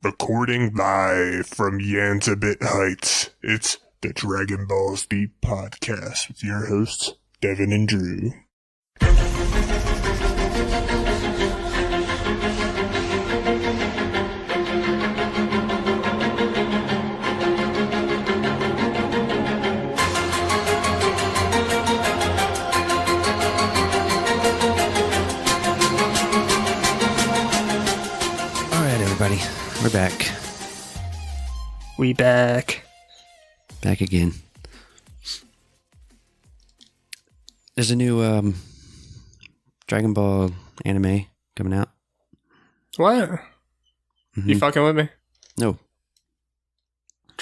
Recording live from Yunzabit Heights, it's the Dragon Ball Z podcast with your hosts, Devin and Drew. Alright, everybody. We're back. We back. Back again. There's a new Dragon Ball anime coming out. What? Mm-hmm. You fucking with me? No.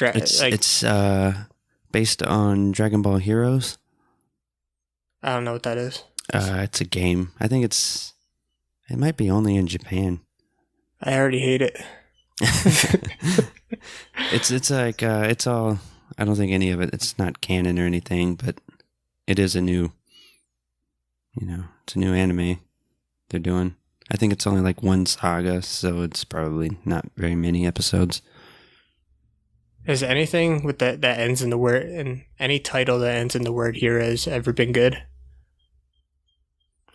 It's based on Dragon Ball Heroes. I don't know what that is. It's a game. I think it might be only in Japan. I already hate it. It's like it's all. I don't think any of it's not canon or anything, but it is a new. It's a new anime they're doing. I think it's only like one saga, so it's probably not very many episodes. Is anything with that ends in the word, and any title that ends in the word heroes ever been good?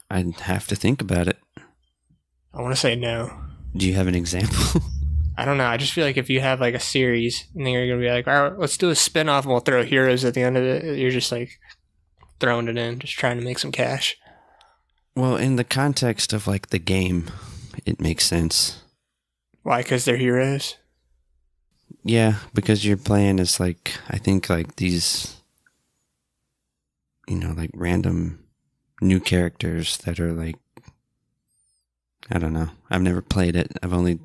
I'd have to think about it. I want to say no. Do you have an example? I don't know. I just feel like if you have like a series and then you're going to be like, all right, let's do a spin-off and we'll throw heroes at the end of it. You're just like throwing it in, just trying to make some cash. Well, in the context of like the game, it makes sense. Why? Because they're heroes? Yeah, because you're playing as like, I think like these, like random new characters that are like, I don't know. I've never played it. I've only,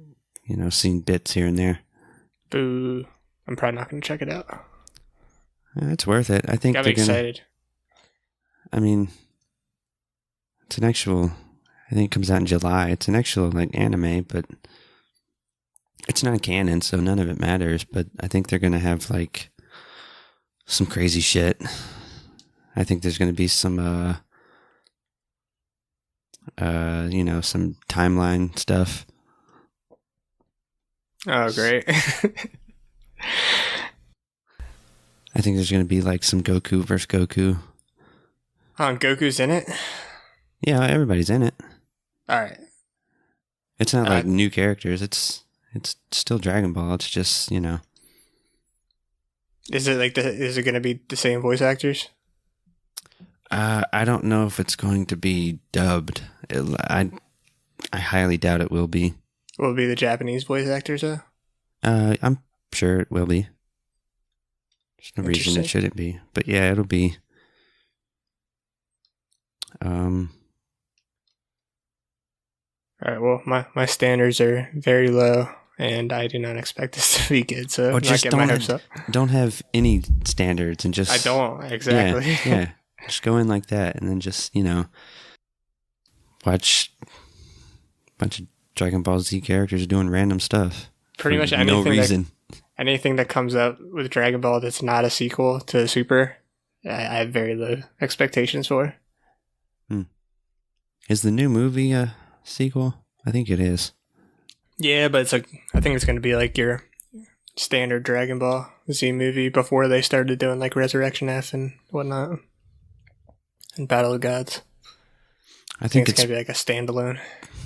seen bits here and there. Boo. I'm probably not going to check it out. It's worth it. I think Got me excited. I mean, it's an actual, I think it comes out in July. It's an actual like anime, but it's not canon, so none of it matters. But I think they're going to have like some crazy shit. I think there's going to be some, some timeline stuff. Oh, great. I think there's going to be like some Goku versus Goku. Oh, Goku's in it? Yeah, everybody's in it. All right. It's not like new characters. It's still Dragon Ball. It's just, Is it going to be the same voice actors? I don't know if it's going to be dubbed. I highly doubt it will be. Will it be the Japanese voice actors, though? I'm sure it will be. There's no reason it shouldn't be. But yeah, it'll be. All right, well, my standards are very low, and I do not expect this to be good, so I'm not getting my hopes up. Don't have any standards and just... I don't, exactly. Yeah. Just go in like that, and then just, watch a bunch of Dragon Ball Z characters doing random stuff. Pretty much anything. No reason. Anything that comes up with Dragon Ball that's not a sequel to Super, I have very low expectations for. Is the new movie a sequel? I think it is. Yeah, but I think it's going to be like your standard Dragon Ball Z movie before they started doing like Resurrection F and whatnot. And Battle of Gods. I think it's going to be like a standalone.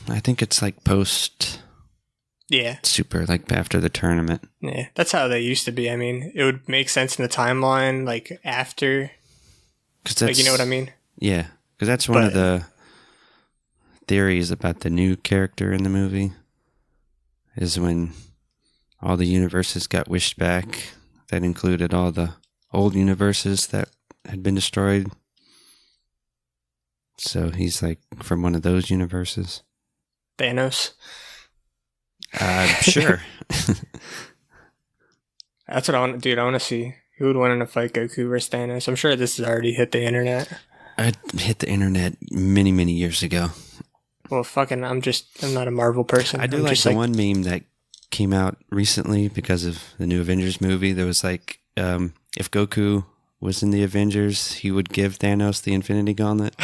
I think it's like post... Yeah. Super, like after the tournament. Yeah, that's how they used to be. I mean, it would make sense in the timeline, like after... Like, you know what I mean? Yeah, because that's one of the theories about the new character in the movie, is when all the universes got wished back, that included all the old universes that had been destroyed. So he's like from one of those universes. Thanos? Sure. That's what I want to do. I want to see who would win in a fight, Goku versus Thanos. I'm sure this has already hit the internet. It hit the internet many, many years ago. Well, fucking, I'm not a Marvel person. I do like the one meme that came out recently because of the new Avengers movie. There was like, if Goku was in the Avengers, he would give Thanos the Infinity Gauntlet.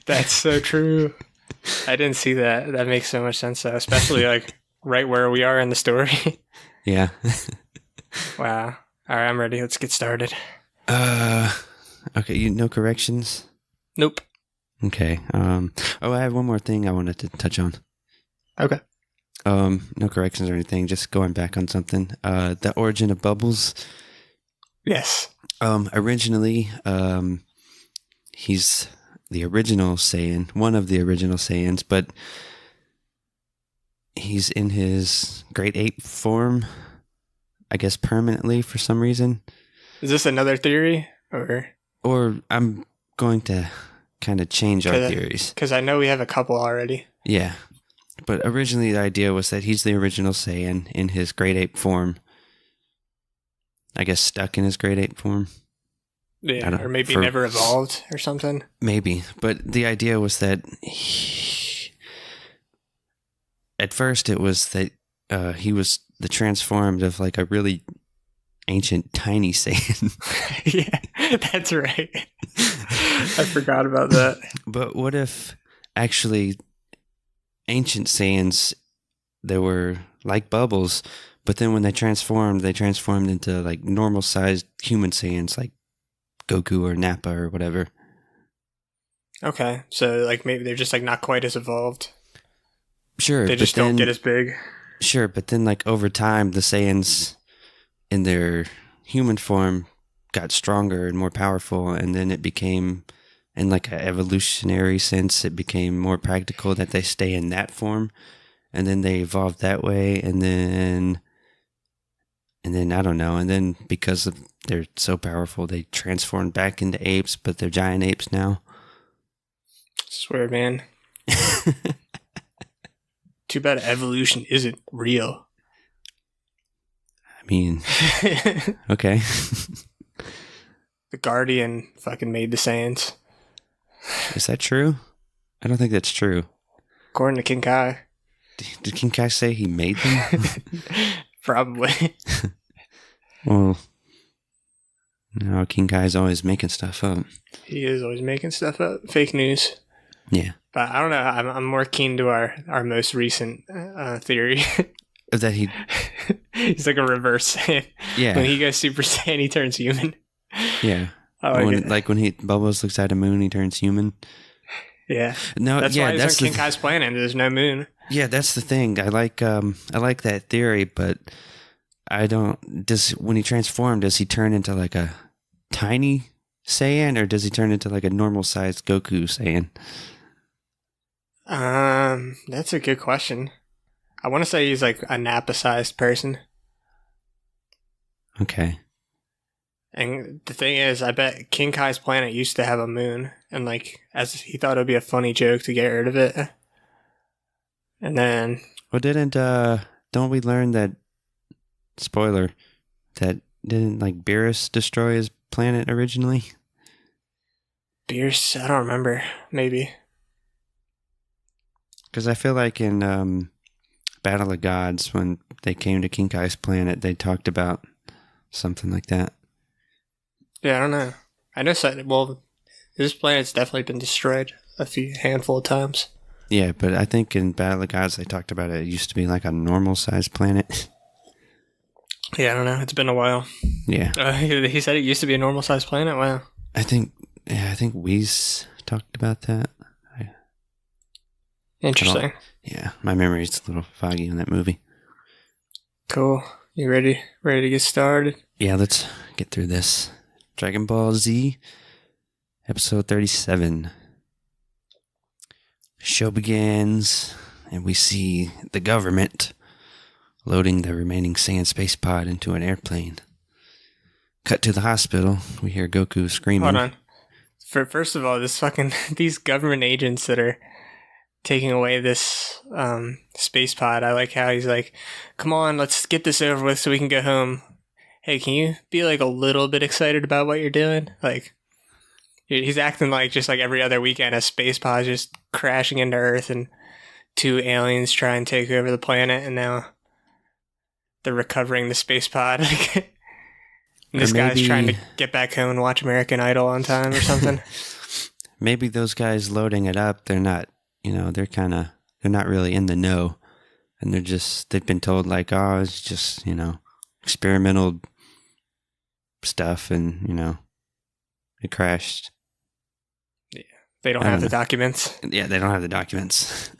That's so true. I didn't see that. That makes so much sense, though. Especially like right where we are in the story. Yeah. Wow. All right, I'm ready. Let's get started. Okay, no corrections? Nope. Okay. I have one more thing I wanted to touch on. Okay. No corrections or anything, just going back on something. The origin of bubbles. Yes. Originally, he's the original Saiyan, one of the original Saiyans, but he's in his grade 8 form, I guess permanently for some reason. Is this another theory? Or I'm going to kind of change our theories. Because I know we have a couple already. Yeah. But originally the idea was that he's the original Saiyan in his grade 8 form. I guess stuck in his grade 8 form. Yeah, or maybe never evolved or something. Maybe. But the idea was that at first it was that he was the transformed of like a really ancient tiny Saiyan. Yeah, that's right. I forgot about that. But what if actually ancient Saiyans, they were like bubbles, but then when they transformed into like normal sized human Saiyans like Goku or Nappa or whatever. Okay, so like maybe they're just like not quite as evolved. Sure. They just don't get as big. Sure, but then like over time the Saiyans in their human form got stronger and more powerful, and then it became, in like an evolutionary sense, it became more practical that they stay in that form, and then they evolved that way, and then I don't know, and then because they're so powerful, they transformed back into apes, but they're giant apes now. Swear, man. Too bad evolution isn't real. I mean, okay. The Guardian fucking made the Saiyans. Is that true? I don't think that's true. According to King Kai. Did King Kai say he made them? Probably. Well, no, King Kai's always making stuff up. He is always making stuff up. Fake news. Yeah. But I don't know. I'm more keen to our most recent theory. That he's like a reverse Saiyan. Yeah. When he goes Super Saiyan, he turns human. Yeah. When Bubbles looks at a moon, he turns human. Yeah. No, that's yeah, why he's on King Kai's planet. There's no moon. Yeah, that's the thing. I like that theory, but I don't. When he transformed, does he turn into like a tiny Saiyan, or does he turn into like a normal sized Goku Saiyan? That's a good question. I want to say he's like a Nappa-sized person. Okay. And the thing is, I bet King Kai's planet used to have a moon, and like, as he thought it would be a funny joke to get rid of it. And then, well, don't we learn that? Spoiler, that didn't like Beerus destroy his planet originally? Beerus, I don't remember. Maybe. Because I feel like in Battle of Gods, when they came to King Kai's planet, they talked about something like that. Yeah, I don't know. I know. Well, this planet's definitely been destroyed a handful of times. Yeah, but I think in Battle of Gods, they talked about it. It used to be like a normal-sized planet. Yeah, I don't know. It's been a while. Yeah. He said it used to be a normal-sized planet? Wow. I think Whis talked about that. Interesting. Yeah, my memory's a little foggy on that movie. Cool. You ready? Ready to get started? Yeah, let's get through this. Dragon Ball Z, episode 37. Show begins, and we see the government loading the remaining Saiyan space pod into an airplane. Cut to the hospital. We hear Goku screaming. Hold on. First of all, these government agents that are taking away this space pod, I like how he's like, come on, let's get this over with so we can go home. Hey, can you be like a little bit excited about what you're doing? Like, he's acting like just like every other weekend a space pod just crashing into Earth and 2 aliens try and take over the planet, and now they're recovering the space pod. And this guy's trying to get back home and watch American Idol on time or something. Maybe those guys loading it up, they're not, they're not really in the know. And they've been told like, oh, it's just, experimental stuff, and, it crashed. Yeah. They don't have the documents. Yeah, they don't have the documents.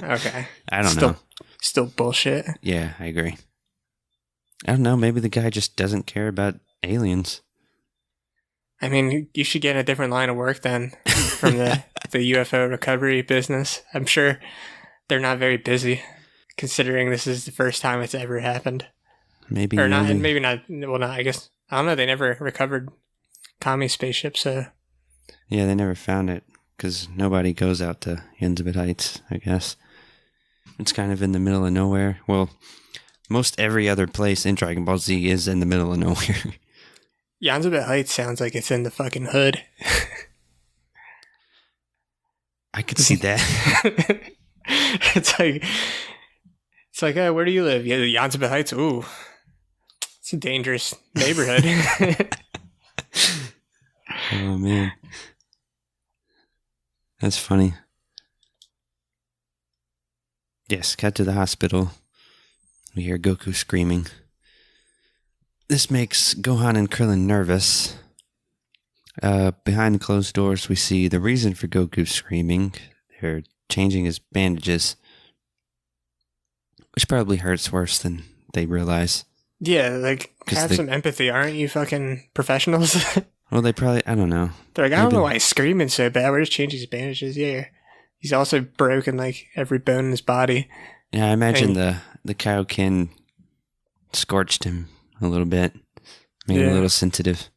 Okay. I don't know. Still bullshit. Yeah, I agree. I don't know. Maybe the guy just doesn't care about aliens. I mean, you should get a different line of work then from the UFO recovery business. I'm sure they're not very busy, considering this is the first time it's ever happened. Maybe or not, and maybe not. Well, not. I guess I don't know. They never recovered commie spaceship, so yeah, they never found it because nobody goes out to Yunzabit Heights. I guess it's kind of in the middle of nowhere. Well, most every other place in Dragon Ball Z is in the middle of nowhere. Yunzabit Heights sounds like it's in the fucking hood. I could see that. It's like, oh, where do you live? Yeah, Yunzabit Heights. Ooh, it's a dangerous neighborhood. Oh man, that's funny. Yes, cut to the hospital. We hear Goku screaming. This makes Gohan and Krillin nervous. Behind the closed doors, we see the reason for Goku screaming. They're changing his bandages, which probably hurts worse than they realize. Yeah, like, have some empathy. Aren't you fucking professionals? Well, they probably, I don't know. They're like, I don't know why he's screaming so bad. We're just changing his bandages. Yeah. He's also broken, like, every bone in his body. Yeah, I imagine the Kaioken scorched him a little bit. Made him a little sensitive.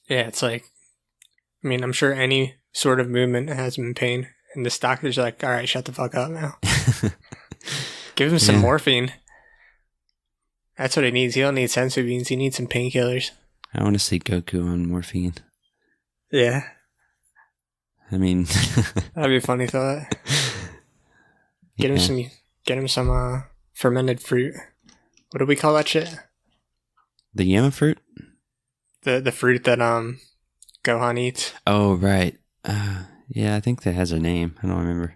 Yeah, it's like, I mean, I'm sure any sort of movement has him in pain. And this doctor's like, all right, shut the fuck up now. Give him some morphine. That's what he needs. He don't need sensu beans. He needs some painkillers. I want to see Goku on morphine. Yeah. I mean... That'd be a funny thought. Get him some fermented fruit. What do we call that shit? The Yama fruit? The fruit that Gohan eats. Oh, right. Yeah, I think that has a name. I don't remember.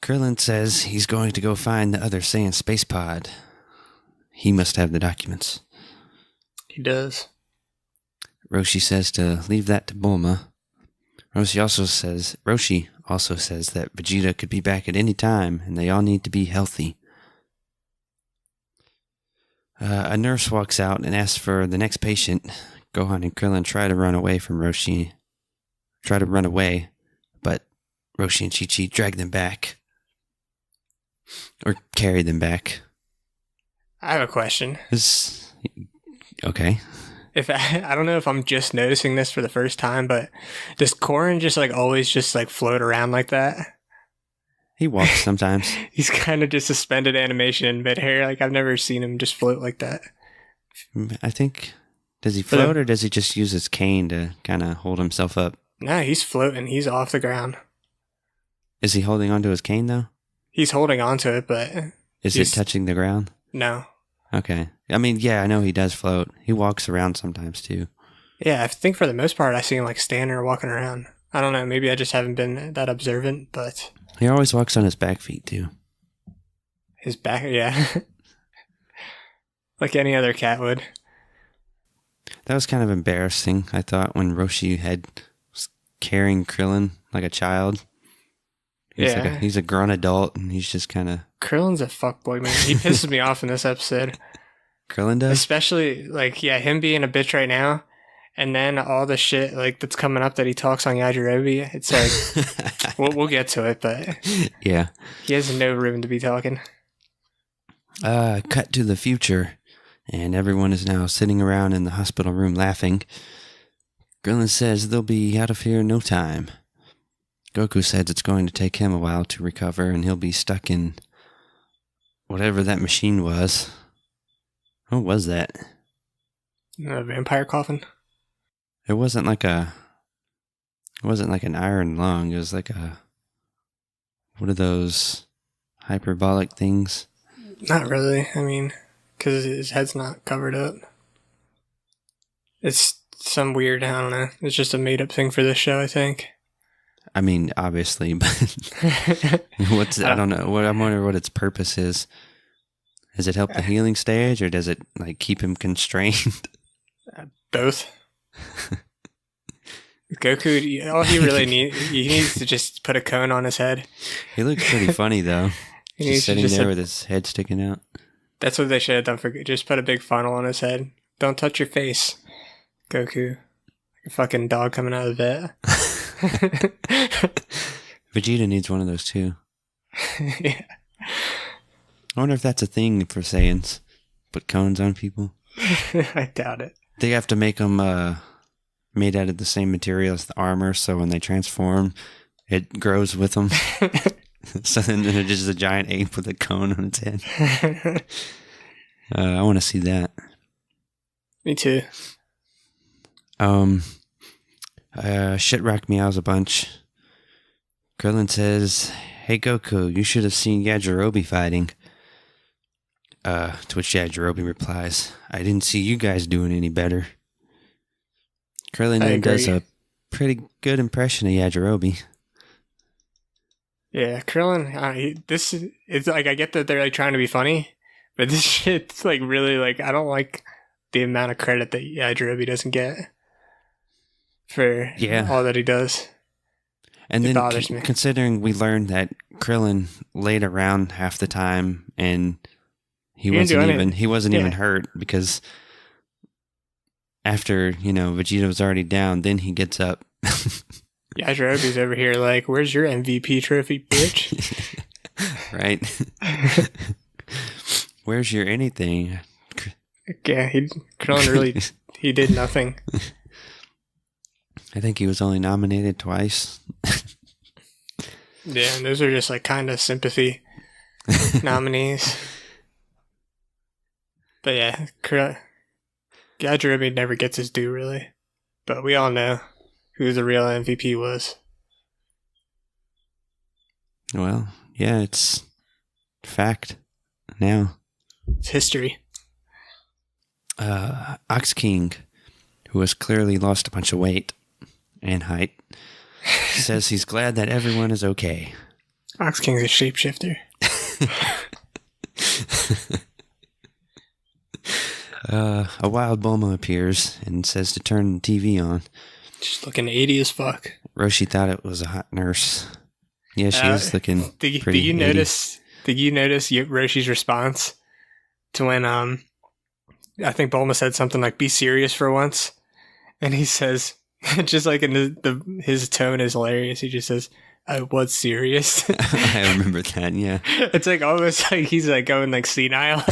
Krillin says he's going to go find the other Saiyan space pod. He must have the documents. He does. Roshi says to leave that to Bulma. Roshi also says that Vegeta could be back at any time, and they all need to be healthy. A nurse walks out and asks for the next patient. Gohan and Krillin try to run away from Roshi. But Roshi and Chi-Chi drag them back. Or carry them back. I have a question. Okay. I don't know if I'm just noticing this for the first time, but does Korin just like always just like float around like that? He walks sometimes. He's kind of just suspended animation in midair. Like I've never seen him just float like that. I think, does he float or does he just use his cane to kind of hold himself up? No, he's floating. He's off the ground. Is he holding onto his cane though? He's holding onto it, but... Is it touching the ground? No. Okay. I mean, yeah, I know he does float. He walks around sometimes too. Yeah, I think for the most part I see him like standing or walking around. I don't know, maybe I just haven't been that observant, but... He always walks on his back feet too. His back, yeah. Like any other cat would. That was kind of embarrassing, I thought, when Roshi was carrying Krillin like a child. He's a grown adult, and he's just kind of... Krillin's a fuckboy, man. He pisses me off in this episode. Krillin does? Especially, like, yeah, him being a bitch right now, and then all the shit, like, that's coming up that he talks on Yajirobe. It's like, we'll get to it, but... Yeah. He has no room to be talking. Cut to the future, and everyone is now sitting around in the hospital room laughing. Krillin says they'll be out of here in no time. Goku says it's going to take him a while to recover, and he'll be stuck in whatever that machine was. What was that? A vampire coffin? It wasn't like an iron lung. It was like what are those hyperbolic things? Not really. I mean, because his head's not covered up. It's some weird, I don't know. It's just a made up thing for this show, I think. I mean, obviously, but I don't know. I wonder what its purpose is. Does it help the healing stage, or does it like keep him constrained? Both. Goku, all he really needs to just put a cone on his head. He looks pretty funny though. He's sitting there with his head sticking out. That's what they should have done just put a big funnel on his head. Don't touch your face, Goku. Like a fucking dog coming out of the vet. Vegeta needs one of those too. Yeah. I wonder if that's a thing for Saiyans. Put cones on people. I doubt it. They have to make them made out of the same material as the armor, so when they transform, it grows with them. So then they're just a giant ape with a cone on its head. I want to see that. Me too. Shitrock meows a bunch. Krillin says, "Hey Goku, you should have seen Yajirobe fighting." To which Yajirobe replies, "I didn't see you guys doing any better." Krillin then does a pretty good impression of Yajirobe. Yeah, Krillin, it's like, I get that they're like trying to be funny, but this shit's like really like, I don't like the amount of credit that Yajirobe doesn't get for all that he does. And then considering we learned that Krillin laid around half the time and he wasn't even hurt, because after, Vegeta was already down, then he gets up. Yajirobe's over here like, "Where's your MVP trophy, bitch?" Right. Where's your anything? Yeah, Krillin really, he did nothing. I think he was only nominated twice. Yeah, and those are just like kind of sympathy nominees. But yeah, Yajirobe never gets his due, really. But we all know who the real MVP was. Well, yeah, it's fact now. It's history. Ox King, who has clearly lost a bunch of weight and height, says he's glad that everyone is okay. Ox King's a shapeshifter. A wild Bulma appears and says to turn the TV on. She's looking 80 as fuck. Roshi thought it was a hot nurse. Yeah, she is looking pretty. Did you notice Roshi's response to when I think Bulma said something like, "Be serious for once," and he says, just like in his tone is hilarious. He just says, "I was serious." I remember that. Yeah, it's like almost like he's like going like senile,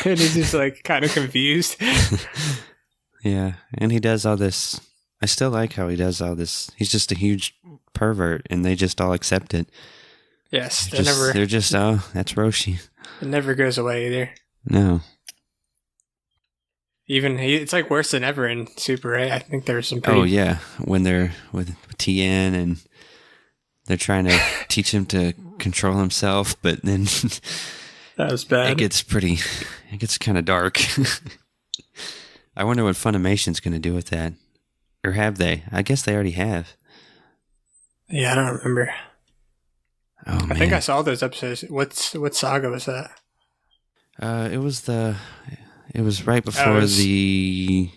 and he's just like kind of confused. Yeah, and he does all this. I still like how he does all this. He's just a huge pervert, and they just all accept it. Yes, they're just that's Roshi. It never goes away either. No. Even it's like worse than ever in Super, right? I think there's some pretty... Oh, yeah. When they're with Tien and they're trying to teach him to control himself, but then... That was bad. It gets kind of dark. I wonder what Funimation's going to do with that. Or have they? I guess they already have. Yeah, I don't remember. Oh, man. I think I saw those episodes. What saga was that? It was right before the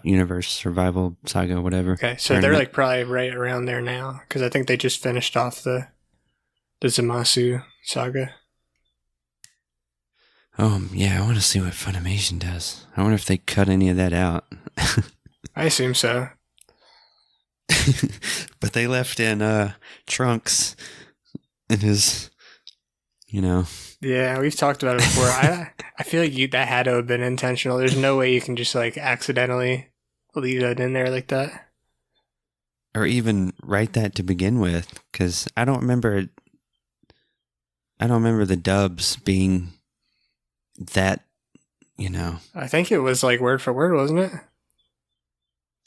universe survival saga, whatever. Okay, so they're like probably right around there now, because I think they just finished off the Zamasu saga. Oh yeah, I want to see what Funimation does. I wonder if they cut any of that out. I assume so. But they left in Trunks in his, Yeah, we've talked about it before. I feel like that had to have been intentional. There's no way you can just like accidentally leave that in there like that. Or even write that to begin with, because I don't remember the dubs being that, I think it was like word for word, wasn't it?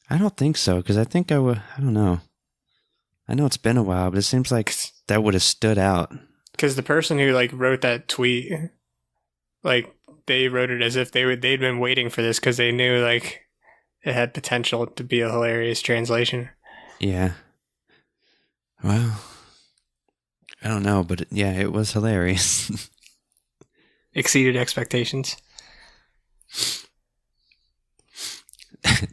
I don't think so, because I think I don't know. I know it's been a while, but it seems like that would have stood out. Because the person who like wrote that tweet, like they wrote it as if they'd been waiting for this because they knew like it had potential to be a hilarious translation. Yeah, Well, I don't know, but yeah, it was hilarious. Exceeded expectations.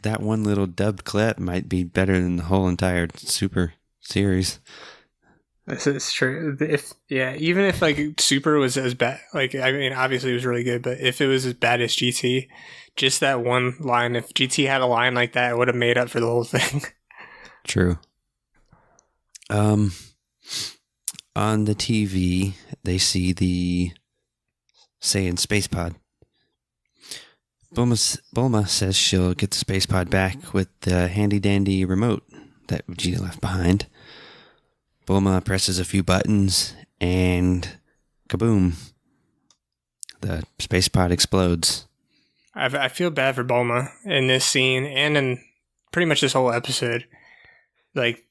That one little dubbed clip might be better than the whole entire Super series. This is true. Even if like Super was as bad, like I mean, obviously it was really good, but if it was as bad as GT, just that one line, if GT had a line like that, it would have made up for the whole thing. True. On the TV, they see the Saiyan space pod. Bulma says she'll get the space pod back with the handy-dandy remote that Vegeta left behind. Bulma presses a few buttons, and kaboom! The space pod explodes. I feel bad for Bulma in this scene and in pretty much this whole episode. Like,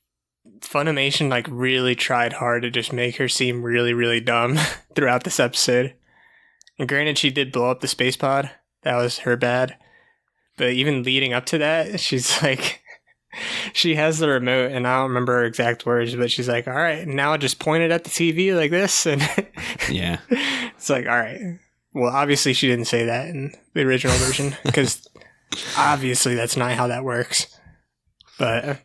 Funimation like really tried hard to just make her seem really, really dumb throughout this episode. And granted, she did blow up the space pod. That was her bad. But even leading up to that, she's like, she has the remote, and I don't remember her exact words, but she's like, all right, now just point it at the TV like this. And yeah. It's like, all right. Well, obviously she didn't say that in the original version, because obviously that's not how that works. But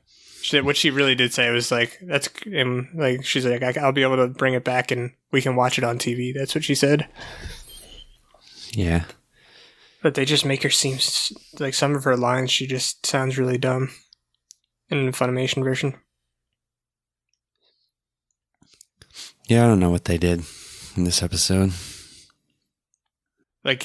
what she really did say was like, that's, like, she's like, I'll be able to bring it back and we can watch it on TV. That's what she said. Yeah. But they just make her seem like some of her lines, she just sounds really dumb in the Funimation version. Yeah, I don't know what they did in this episode. Like,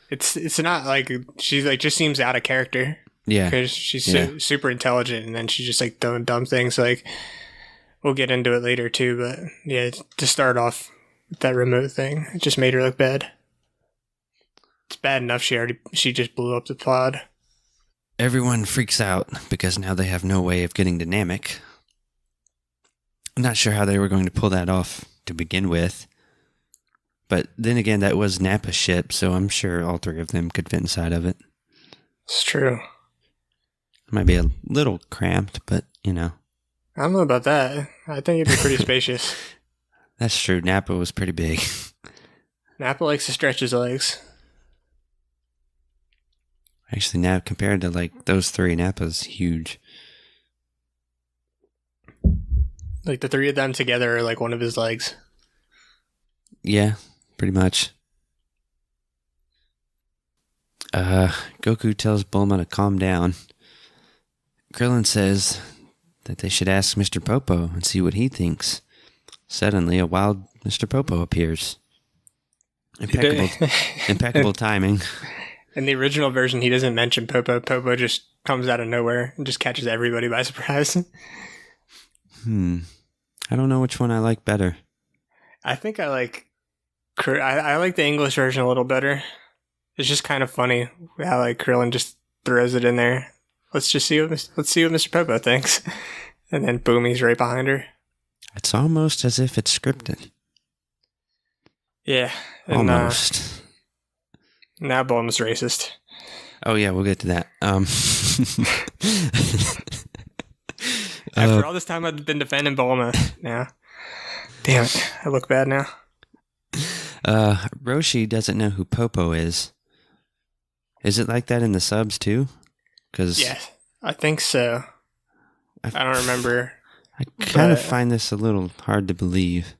it's not like she's like just seems out of character. Yeah. Because she's super intelligent, and then she's just like doing dumb things. Like, we'll get into it later too, but yeah, to start off with that remote thing, it just made her look bad. It's bad enough she just blew up the pod. Everyone freaks out because now they have no way of getting to Namek. I'm not sure how they were going to pull that off to begin with. But then again, that was Nappa's ship, so I'm sure all three of them could fit inside of it. It's true. It might be a little cramped, but, you know. I don't know about that. I think it'd be pretty spacious. That's true. Nappa was pretty big. Nappa likes to stretch his legs. Actually, now compared to like those three, Nappa's huge. Like the three of them together are like one of his legs. Yeah, pretty much. Goku tells Bulma to calm down. Krillin says that they should ask Mr. Popo and see what he thinks. Suddenly, a wild Mr. Popo appears. Impeccable timing. In the original version, he doesn't mention Popo. Popo just comes out of nowhere and just catches everybody by surprise. I don't know which one I like better. I think I like the English version a little better. It's just kind of funny how like Krillin just throws it in there. Let's see what Mr. Popo thinks, and then boom, he's right behind her. It's almost as if it's scripted. Yeah, and, almost. Now Bulma's racist. Oh yeah, we'll get to that. After all this time I've been defending Bulma now. Damn it, I look bad now. Roshi doesn't know who Popo is. Is it like that in the subs too? Yeah, I think so. I don't remember. I kind of find this a little hard to believe.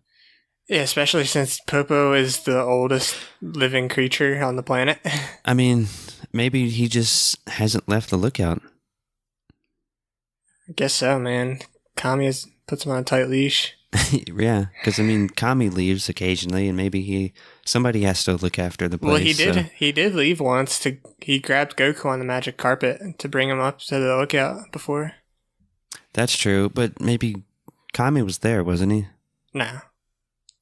Yeah, especially since Popo is the oldest living creature on the planet. I mean, maybe he just hasn't left the lookout. I guess so, man. Kami puts him on a tight leash. Yeah, because I mean, Kami leaves occasionally, and maybe somebody has to look after the place. Well, he did. So. He did leave once. He grabbed Goku on the magic carpet to bring him up to the lookout before. That's true, but maybe Kami was there, wasn't he? No.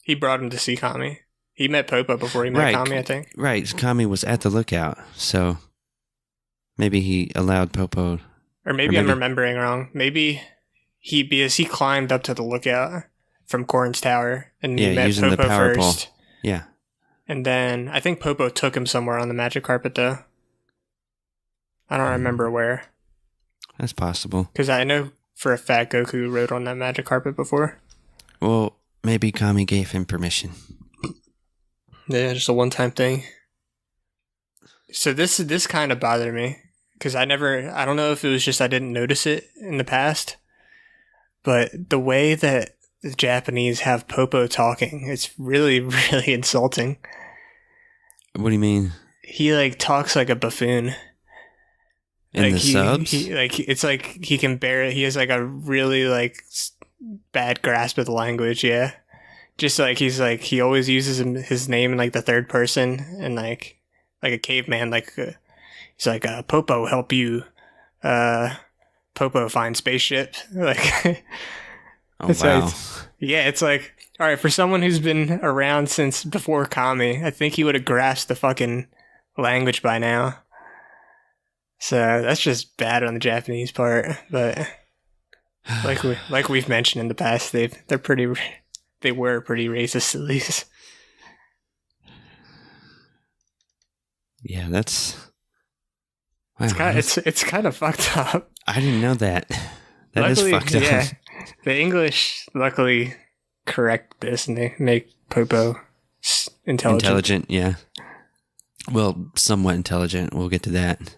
He brought him to see Kami. He met Popo before he met Kami, I think. Right, Kami was at the lookout, so maybe he allowed Popo... Or maybe I'm remembering wrong. Maybe because he climbed up to the lookout from Korn's tower, and he met using Popo the power first. pole. Yeah. And then, I think Popo took him somewhere on the magic carpet, though. I don't remember where. That's possible. Because I know for a fact Goku rode on that magic carpet before. Well, maybe Kami gave him permission. Yeah, just a one-time thing. So this kind of bothered me because I don't know if it was just I didn't notice it in the past, but the way that the Japanese have Popo talking, it's really, really insulting. What do you mean? He like talks like a buffoon. In like the subs? It's like he can bear it. He has like a really like bad grasp of the language. Yeah, just like he always uses his name in like the third person and like a caveman. Like he's like Popo help you. Popo find spaceship. Like Oh wow! Like, yeah, it's like all right for someone who's been around since before Kami. I think he would have grasped the fucking language by now. So that's just bad on the Japanese part, but like we've mentioned in the past, they were pretty racist at least. Yeah, that's wow. It's kind of fucked up. I didn't know that. That luckily, is fucked up. Yeah, the English luckily correct this and they make Popo intelligent. Yeah. Well, somewhat intelligent. We'll get to that.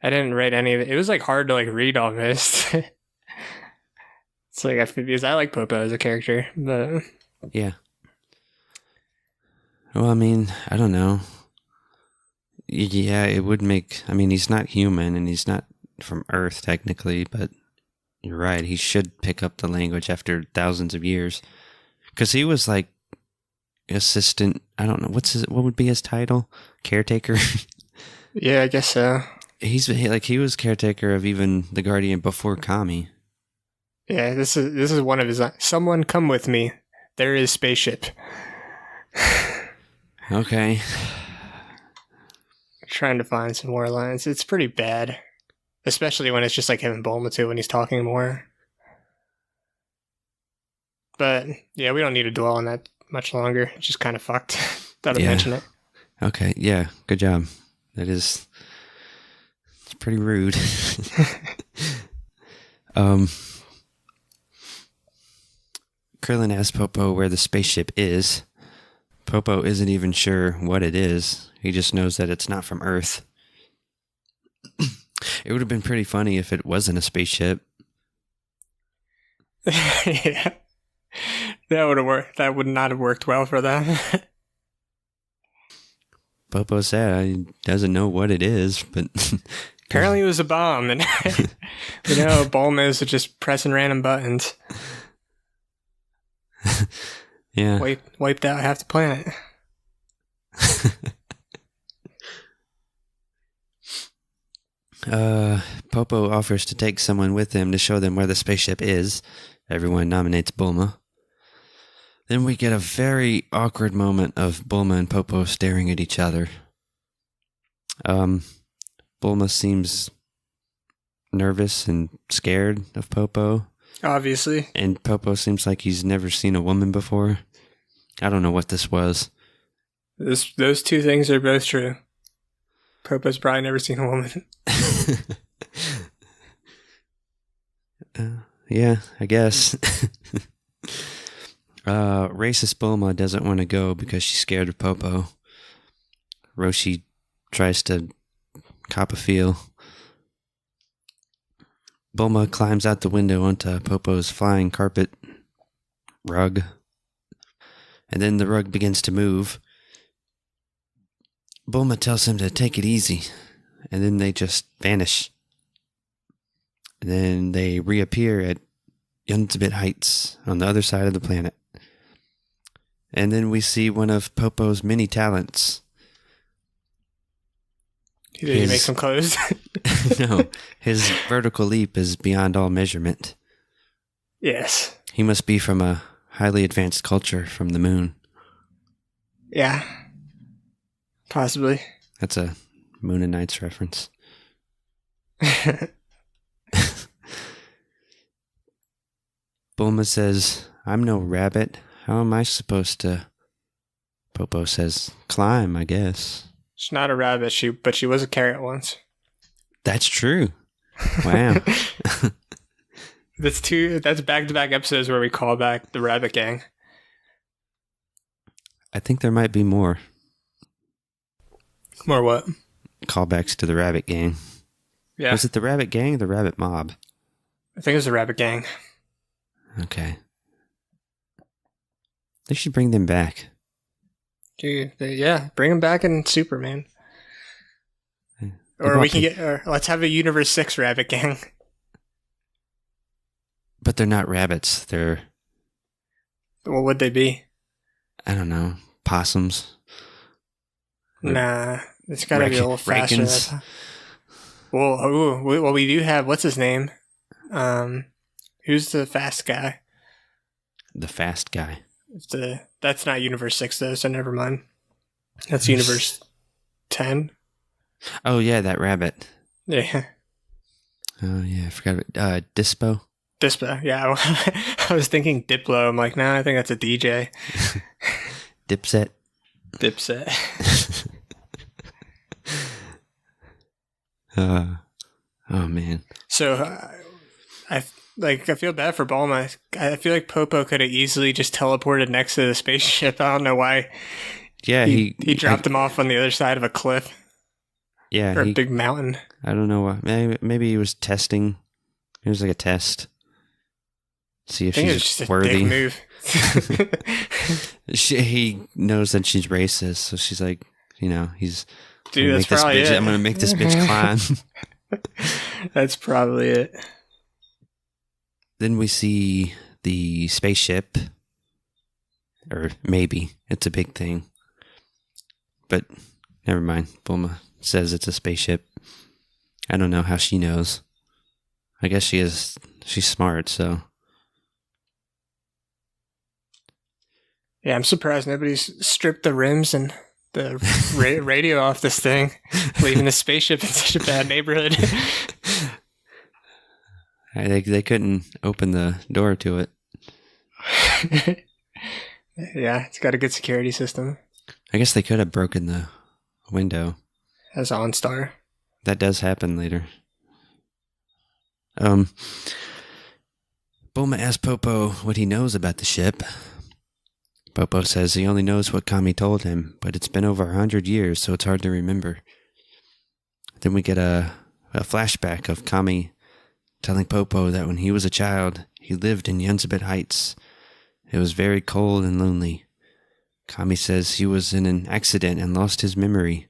I didn't write any of it. It was like hard to like read all this. It's like because I like Popo as a character, but yeah. Well, I mean, I don't know. Yeah, it would make. I mean, he's not human and he's not from Earth technically, but you're right. He should pick up the language after thousands of years, because he was like assistant. I don't know what would be his title? Caretaker. Yeah, I guess so. He was caretaker of even the Guardian before Kami. Yeah, this is one of his. Someone come with me. There is spaceship. Okay. Trying to find some more lines. It's pretty bad, especially when it's just like him and Bulma too when he's talking more. But yeah, we don't need to dwell on that much longer. It's just kind of fucked. Thought I'd mention it. Okay. Yeah. Good job. It's pretty rude. Krillin asks Popo where the spaceship is. Popo isn't even sure what it is. He just knows that it's not from Earth. It would have been pretty funny if it wasn't a spaceship. Yeah. That would have worked. That would not have worked well for them. Popo said he doesn't know what it is, but apparently it was a bomb, and Bulma is just pressing random buttons. Yeah. Wiped out half the planet. Popo offers to take someone with him to show them where the spaceship is. Everyone nominates Bulma. Then we get a very awkward moment of Bulma and Popo staring at each other. Bulma seems nervous and scared of Popo. Obviously. And Popo seems like he's never seen a woman before. I don't know what this was. Those two things are both true. Popo's probably never seen a woman. Yeah, I guess. Racist Bulma doesn't want to go because she's scared of Popo. Roshi tries to cop a feel. Bulma climbs out the window onto Popo's flying carpet rug. And then the rug begins to move. Bulma tells him to take it easy. And then they just vanish. And then they reappear at Yunzabit Heights on the other side of the planet. And then we see one of Popo's many talents. Did he make some clothes? No, his vertical leap is beyond all measurement. Yes. He must be from a highly advanced culture from the moon. Yeah. Possibly. That's a Moon and Knights reference. Bulma says, "I'm no rabbit. How am I supposed to?" Popo says, "Climb, I guess." She's not a rabbit, but she was a carrot once. That's true. Wow. That's back-to-back episodes where we call back the Rabbit Gang. I think there might be more More what? callbacks to the Rabbit Gang. Yeah, Was it the Rabbit Gang or the Rabbit Mob? I think it was the Rabbit Gang. Okay. They should bring them back. Dude, yeah, bring them back in Superman. Or we can let's have a Universe 6 Rabbit Gang. But they're not rabbits. They're, What would they be? I don't know, possums. Nah, it's gotta be a little faster. Rakins. Well, we do have, what's his name? Who's the fast guy? The fast guy. That's not Universe 6 though, so never mind. That's Universe 10. Oh, yeah, that rabbit. Yeah. Oh, yeah, I forgot about Dispo. Dispo, yeah. I was thinking Diplo. I'm like, nah, I think that's a DJ. Dipset. Dipset. Oh, man. So, I feel bad for Bulma. I feel like Popo could have easily just teleported next to the spaceship. I don't know why. Yeah, he dropped him off on the other side of a cliff. Yeah, or a big mountain. I don't know why. Maybe he was testing. It was like a test. See if she's worthy. Dick move. He knows that she's racist, so she's like, he's. Dude, that's probably it. I'm gonna make this bitch climb. That's probably it. Then we see the spaceship, or maybe it's a big thing, but never mind. Bulma says it's a spaceship. I don't know how she knows. I guess she's smart, so. Yeah, I'm surprised nobody's stripped the rims and the radio off this thing, leaving the spaceship in such a bad neighborhood. They couldn't open the door to it. Yeah, it's got a good security system. I guess they could have broken the window. As OnStar. That does happen later. Bulma asks Popo what he knows about the ship. Popo says he only knows what Kami told him, but it's been over 100 years, so it's hard to remember. Then we get a flashback of Kami telling Popo that when he was a child, he lived in Yunzabit Heights. It was very cold and lonely. Kami says he was in an accident and lost his memory.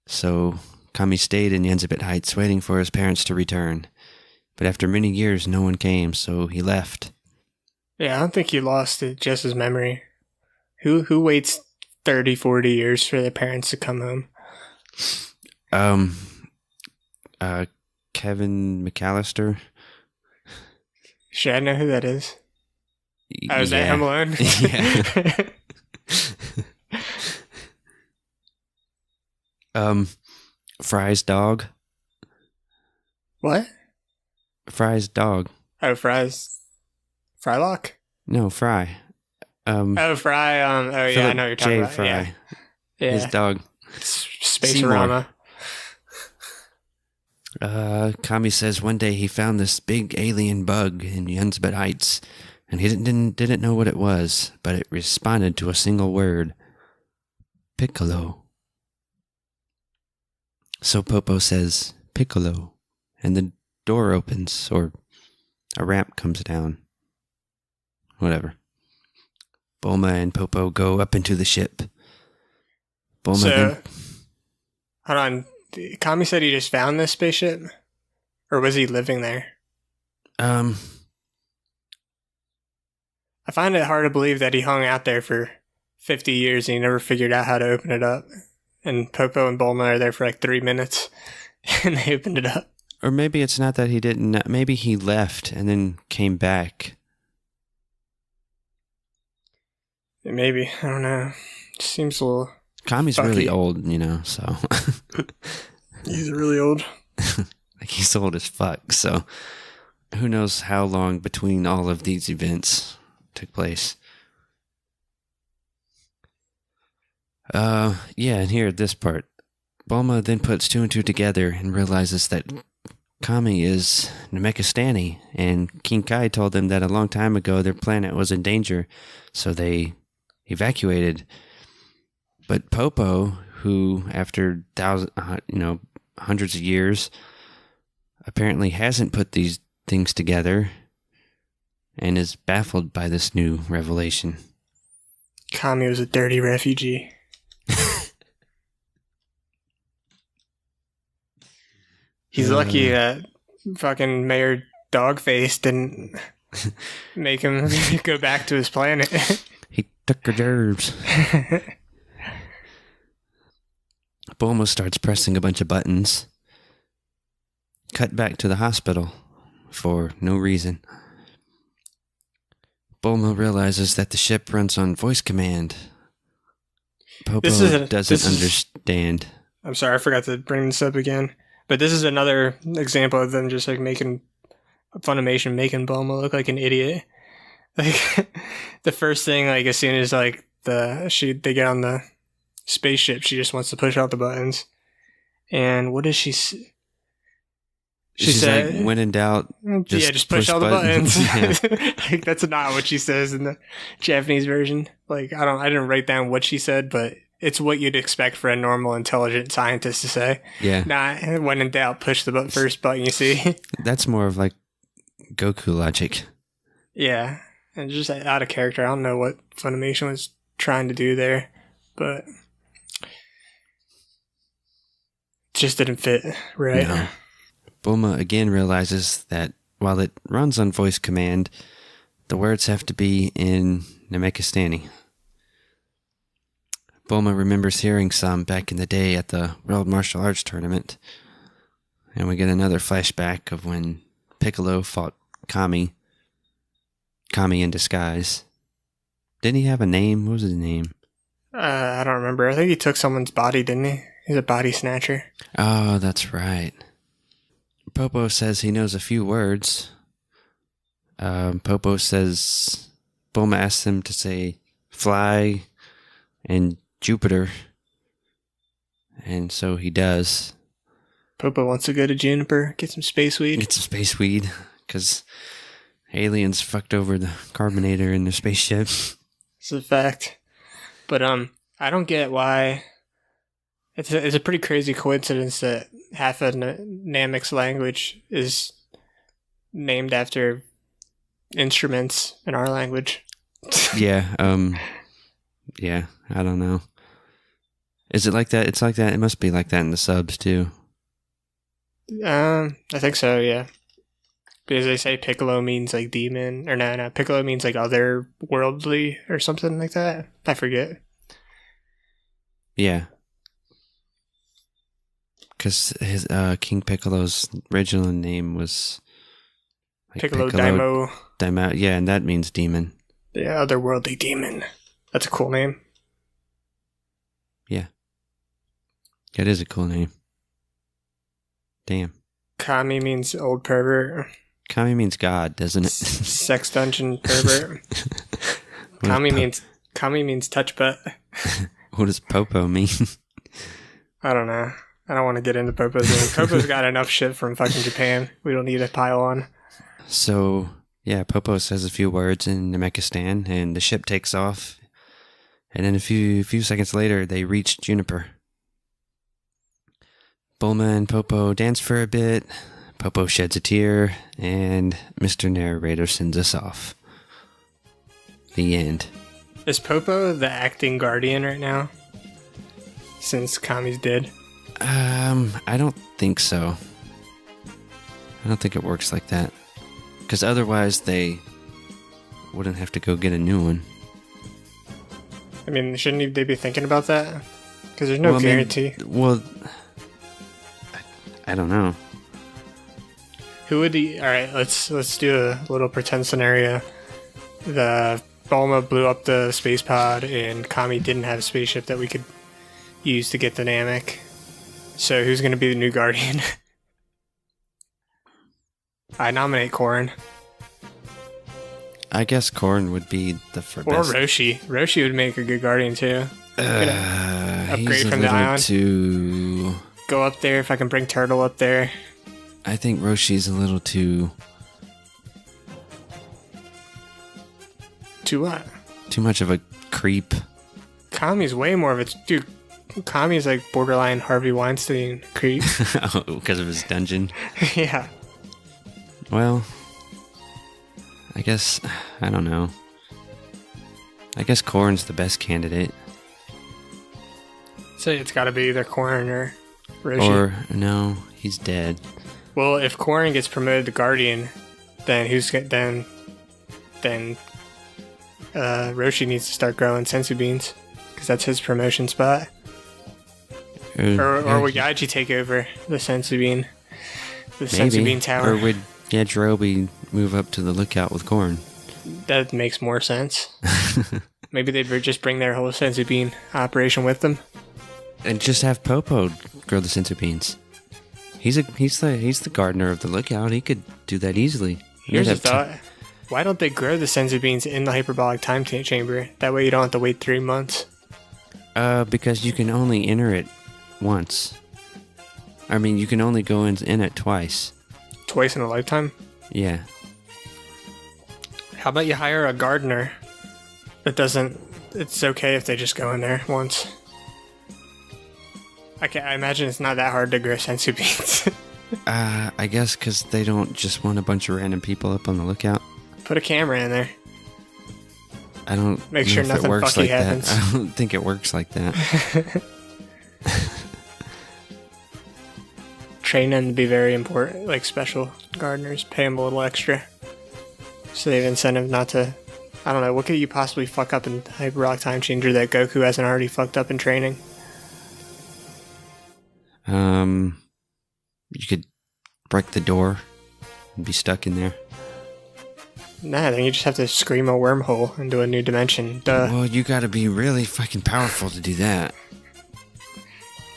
So Kami stayed in Yunzabit Heights waiting for his parents to return. But after many years, no one came, so he left. Yeah, I don't think he lost it, just his memory. Who waits 30, 40 years for their parents to come home? Kevin McAllister. Should I know who that is? I was at Home Alone. Yeah. Fry's dog. What? Fry's dog. Oh, Frylock? No, Fry. Fry. Oh, yeah, I know what you're talking about. Fry. Yeah. His dog. Space-orama. Kami says one day he found this big alien bug in Yunzabit Heights, and he didn't know what it was, but it responded to a single word. Piccolo. So Popo says, Piccolo, and the door opens, or a ramp comes down. Whatever. Bulma and Popo go up into the ship. Hold on. Kami said he just found this spaceship? Or was he living there? I find it hard to believe that he hung out there for 50 years and he never figured out how to open it up. And Popo and Bulma are there for like 3 minutes and they opened it up. Or maybe it's not that he didn't. Maybe he left and then came back. Maybe. I don't know. It seems a little... Kami's really old, so... He's really old. Like, he's old as fuck, so... Who knows how long between all of these events took place. Yeah, and here at this part, Bulma then puts two and two together and realizes that Kami is Namekistani, and King Kai told them that a long time ago their planet was in danger, so they evacuated. But Popo, who after hundreds of years, apparently hasn't put these things together, and is baffled by this new revelation. Kami was a dirty refugee. He's lucky that fucking Mayor Dogface didn't make him go back to his planet. He took her germs. Bulma starts pressing a bunch of buttons. Cut back to the hospital for no reason. Bulma realizes that the ship runs on voice command. Popo doesn't understand. I'm sorry, I forgot to bring this up again. But this is another example of them just like making Funimation making Bulma look like an idiot. Like the first thing, like as soon as like they get on the spaceship, she just wants to push out the buttons. And what does she? She said, like, "When in doubt, just push all the buttons." Like that's not what she says in the Japanese version. Like I didn't write down what she said, but it's what you'd expect for a normal, intelligent scientist to say. Yeah. Not when in doubt, push the first button you see. That's more of like Goku logic. Yeah, and just out of character. I don't know what Funimation was trying to do there, but it just didn't fit right. No. Bulma again realizes that while it runs on voice command, the words have to be in Namekistani. Bulma remembers hearing some back in the day at the World Martial Arts Tournament. And we get another flashback of when Piccolo fought Kami. Kami in disguise. Didn't he have a name? What was his name? I don't remember. I think he took someone's body, didn't he? He's a body snatcher. Oh, that's right. Popo says he knows a few words. Popo says... Bulma asks him to say fly and Jupiter. And so he does. Popo wants to go to Juniper, get some space weed. Because aliens fucked over the carbonator in their spaceship. It's a fact. But I don't get why. It's a pretty crazy coincidence that half of Namek's language is named after instruments in our language. Yeah, yeah, I don't know. Is it like that? It's like that. It must be like that in the subs too. I think so, yeah. Because they say Piccolo means like demon, or no, Piccolo means like otherworldly or something like that. I forget. Yeah. Because his King Piccolo's original name was like Piccolo Daimo. Daimo, yeah, and that means demon. Yeah, otherworldly demon. That's a cool name. Yeah. That is a cool name. Damn. Kami means old pervert. Kami means God, doesn't it? Sex dungeon pervert. Kami means touch butt. What does Popo mean? I don't know. I don't want to get into Popo's name. Popo's got enough shit from fucking Japan. We don't need to pile on. So, yeah, Popo says a few words in Namekistan, and the ship takes off. And then a few seconds later, they reach Juniper. Bulma and Popo dance for a bit. Popo sheds a tear, and Mr. Narrator sends us off. The end. Is Popo the acting guardian right now? Since Kami's dead? I don't think so. I don't think it works like that. Because otherwise they wouldn't have to go get a new one. I mean, shouldn't they be thinking about that? Because there's no guarantee. I don't know. Who would he... Alright, let's do a little pretend scenario. The Bulma blew up the space pod and Kami didn't have a spaceship that we could use to get the Namek. So who's going to be the new guardian? I nominate Korrin. I guess Korrin would be the first. Or Roshi. Roshi would make a good guardian too. Upgrade he's from the Ion. Too... Go up there if I can bring Turtle up there. I think Roshi's a little too what? too much of a creep. Kami's way more of a dude. Kami's like borderline Harvey Weinstein creep. Because of his dungeon. Yeah. Well, I guess, I don't know. I guess Korn's the best candidate. So it's got to be either Korn or Roshi. Or, no, he's dead. Well, if Korn gets promoted to Guardian, then Roshi needs to start growing sensu beans, because that's his promotion spot. Or would Yaji take over the sensu bean, sensu bean tower? Or would Yajirobe move up to the lookout with Korn? That makes more sense. Maybe they'd just bring their whole sensu bean operation with them, and just have Popo grow the sensu beans. He's the gardener of the lookout. He could do that easily. Here's a thought. Why don't they grow the sensu beans in the hyperbolic time chamber? That way you don't have to wait 3 months. Because you can only enter it once. I mean, you can only go in it twice. Twice in a lifetime? Yeah. How about you hire a gardener that doesn't... It's okay if they just go in there once. I imagine it's not that hard to grow sensu beans. I guess because they don't just want a bunch of random people up on the lookout. Put a camera in there. I don't make sure nothing fucky like happens. That. I don't think it works like that. Train them to be very important, like special gardeners. Pay them a little extra, so they have incentive not to. I don't know. What could you possibly fuck up in Hyperbolic Time Changer that Goku hasn't already fucked up in training? You could break the door and be stuck in there. Nah, then you just have to scream a wormhole into a new dimension. Duh. Well, you gotta be really fucking powerful to do that.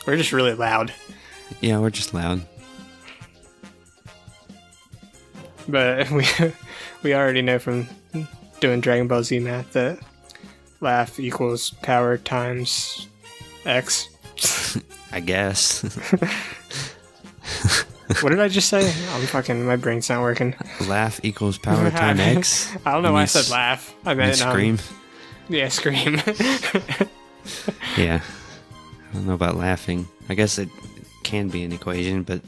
We're just really loud. Yeah, we're just loud. But we already know from doing Dragon Ball Z math that laugh equals power times X. I guess. What did I just say? My brain's not working. Laugh equals power time X. I don't know why I said laugh. I meant scream. Yeah, scream. Yeah. I don't know about laughing. I guess it can be an equation, but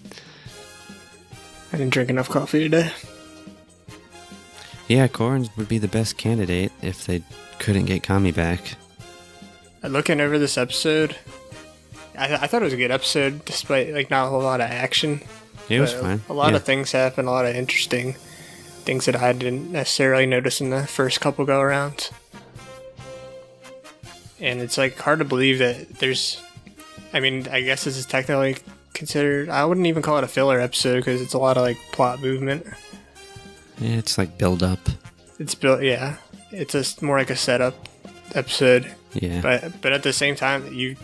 I didn't drink enough coffee today. Yeah, Korn would be the best candidate if they couldn't get Kami back. Looking over this episode, I thought it was a good episode, despite not a whole lot of action. It was fine. A lot of things happen, a lot of interesting things that I didn't necessarily notice in the first couple go-arounds. And it's hard to believe that there's... I mean, I guess this is technically considered... I wouldn't even call it a filler episode, because it's a lot of plot movement. Yeah, it's build up. It's built, yeah. It's more like a setup episode. Yeah. But at the same time,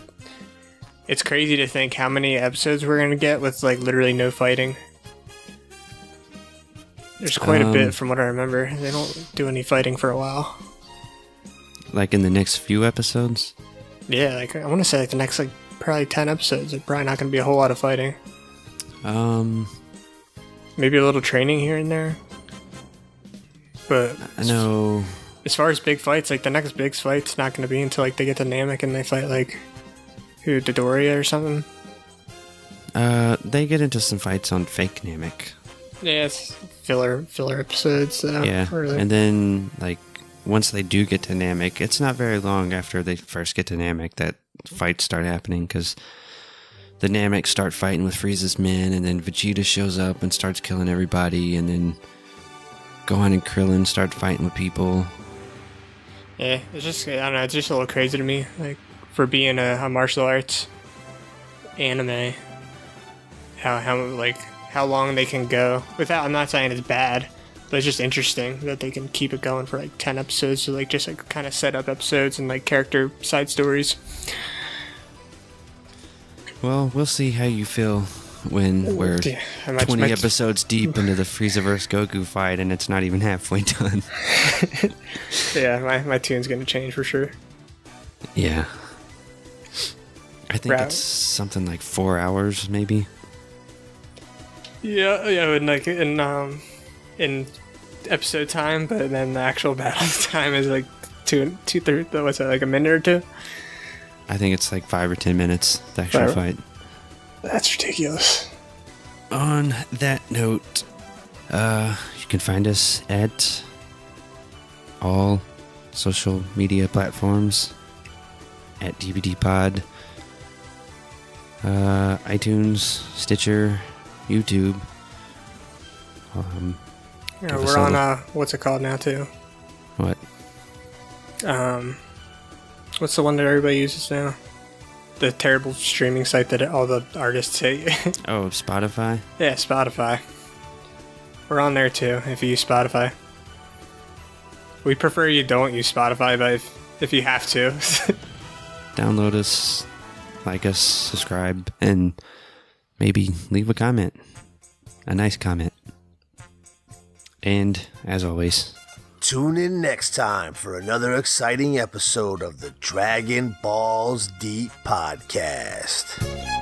it's crazy to think how many episodes we're going to get with literally no fighting. There's quite a bit from what I remember. They don't do any fighting for a while. In the next few episodes? Yeah, I want to say the next probably 10 episodes. There's probably not going to be a whole lot of fighting. Maybe a little training here and there. But I know. As far as big fights, the next big fight's not going to be until they get to Namek and they fight who, Dodoria or something? They get into some fights on fake Namek. Yeah, it's filler episodes. Yeah, and then once they do get to Namek, it's not very long after they first get to Namek that fights start happening, because the Namek start fighting with Frieza's men, and then Vegeta shows up and starts killing everybody, and then Gohan and Krillin start fighting with people. Yeah, it's just, I don't know, it's just a little crazy to me, for being a martial arts anime, how long they can go without. I'm not saying it's bad, but it's just interesting that they can keep it going for 10 episodes, so just kind of set up episodes and character side stories. Well, we'll see how you feel when we're 20 episodes deep into the Frieza vs. Goku fight and it's not even halfway done. Yeah, my tune's gonna change for sure. Yeah. I think it's something 4 hours, maybe. Yeah, and like in episode time, but then the actual battle time is like what's that, like a minute or two? I think it's like 5 or 10 minutes, the actual fight. That's ridiculous. On that note, you can find us at all social media platforms at DVD Pod, iTunes, Stitcher, YouTube. We're on what's it called now too? What? What's the one that everybody uses now? The terrible streaming site that all the artists hate. Oh, Spotify? Yeah, Spotify. We're on there too, if you use Spotify. We prefer you don't use Spotify, but if you have to. Download us, like us, subscribe, and maybe leave a comment. A nice comment. And, as always, tune in next time for another exciting episode of the Dragon Balls Deep Podcast.